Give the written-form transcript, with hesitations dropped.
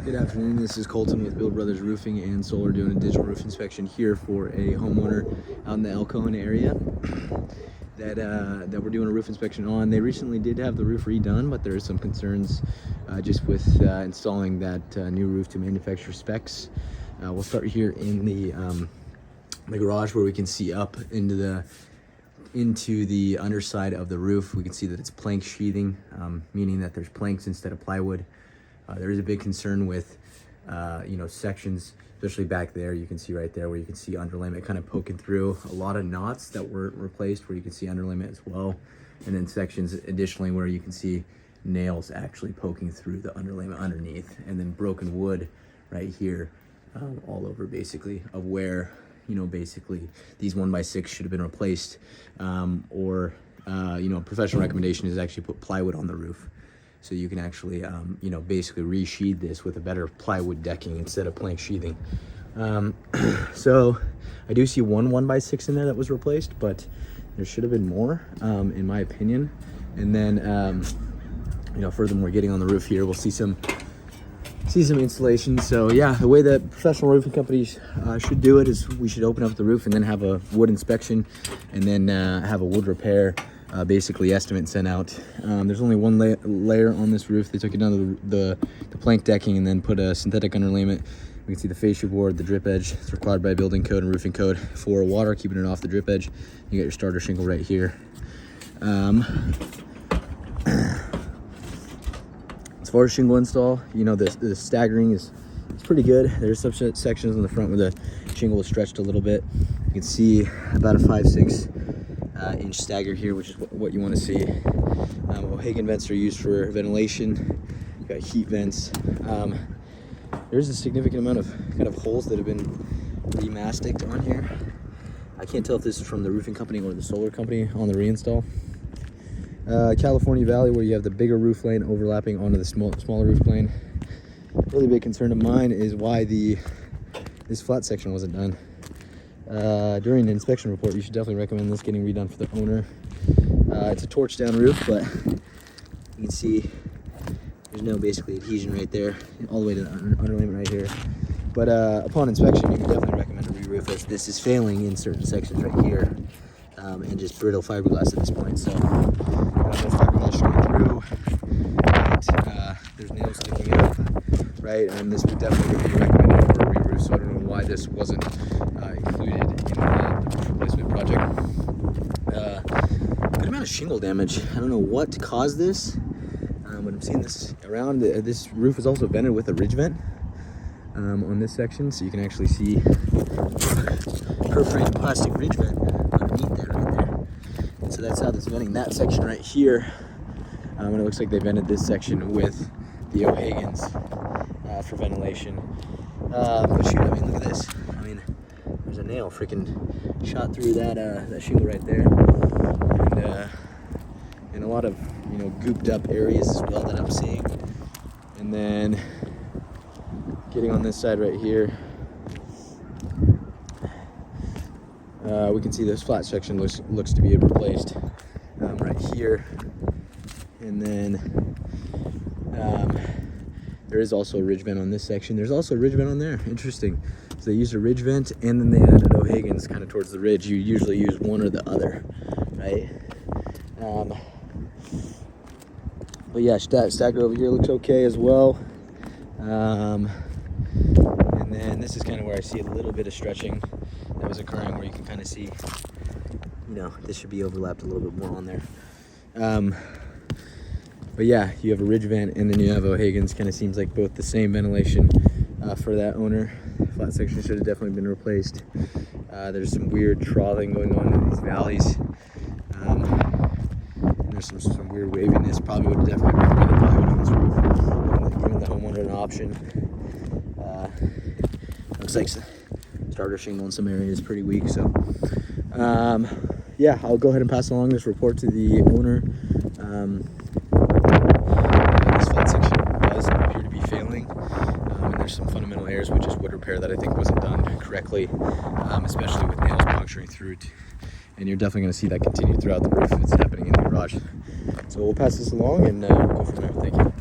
Good afternoon, this is Colton with Bill Brothers Roofing and Solar doing a digital roof inspection here for a homeowner out in the El Cajon area that we're doing a roof inspection on. They recently did have the roof redone, but there are some concerns just with installing that new roof to manufacturer specs. We'll start here in the garage where we can see up into the underside of the roof. We can see that it's plank sheathing, meaning that there's planks instead of plywood. There is a big concern with, sections, especially back there. You can see right there where you can see underlayment kind of poking through. A lot of knots that were replaced where you can see underlayment as well. And then sections additionally where you can see nails actually poking through the underlayment underneath. And then broken wood right here all over basically of where, basically these 1x6 should have been replaced. Professional recommendation is actually put plywood on the roof. So you can actually, basically resheathe this with a better plywood decking instead of plank sheathing. So I do see one 1x6 in there that was replaced, but there should have been more, in my opinion. And then, furthermore, getting on the roof here, we'll see some installation. So yeah, the way that professional roofing companies should do it is we should open up the roof and then have a wood inspection and then have a wood repair. Basically estimate sent out. There's only one layer on this roof. They took it down to the plank decking and then put a synthetic underlayment. We can see the fascia board, the drip edge. It's required by building code and roofing code for water, keeping it off the drip edge. You got your starter shingle right here. As far as shingle install, the staggering is pretty good. There's some sections on the front where the shingle is stretched a little bit. You can see about a 5/6 inch stagger here, which is what you want to see. O'Hagan vents are used for ventilation. You've got heat vents. There's a significant amount of kind of holes that have been remasticed on here. I can't tell if this is from the roofing company or the solar company on the reinstall. California Valley, where you have the bigger roof lane overlapping onto the smaller roof plane. Really big concern of mine is why this flat section wasn't done. During the inspection report, you should definitely recommend this getting redone for the owner. It's a torch down roof, but you can see there's no basically adhesion right there, all the way to the underlayment right here. But upon inspection, you can definitely recommend a re-roof, as this is failing in certain sections right here, and just brittle fiberglass at this point. So no fiberglass showing through, and there's nails sticking out, right? And this would definitely be recommended for a re-roof. So I don't know why this wasn't included in the roof replacement project. Good amount of shingle damage. I don't know what caused this, but I'm seeing this around. This roof is also vented with a ridge vent on this section, so you can actually see perforated plastic ridge vent underneath there, right there. And so that's how this venting that section right here. And it looks like they vented this section with the O'Hagans for ventilation. But shoot, look at this. There's a nail freaking shot through that shingle right there, and a lot of gooped up areas as well that I'm seeing. And then getting on this side right here, we can see this flat section looks to be replaced right here, and then there is also a ridge vent on this section. There's also a ridge vent on there. Interesting. So they used a ridge vent and then they added O'Hagan's kind of towards the ridge. You usually use one or the other, right? But yeah, stacker over here looks okay as well. And then this is kind of where I see a little bit of stretching that was occurring, where you can kind of see, this should be overlapped a little bit more on there. But yeah, you have a ridge vent and then you have O'Hagan's. Kind of seems like both the same ventilation for that owner. Flat section should have definitely been replaced. There's some weird troughing going on in these valleys. And there's some weird waviness. Probably would definitely recommend plywood on this roof, giving the homeowner an option. Looks like starter shingle in some areas pretty weak. So yeah, I'll go ahead and pass along this report to the owner. This flat section does appear to be failing, and there's some fundamental errors, which is wood repair, that I think wasn't done correctly, especially with nails puncturing through it. And you're definitely going to see that continue throughout the roof if it's happening in the garage. So we'll pass this along and we'll go from there. Thank you.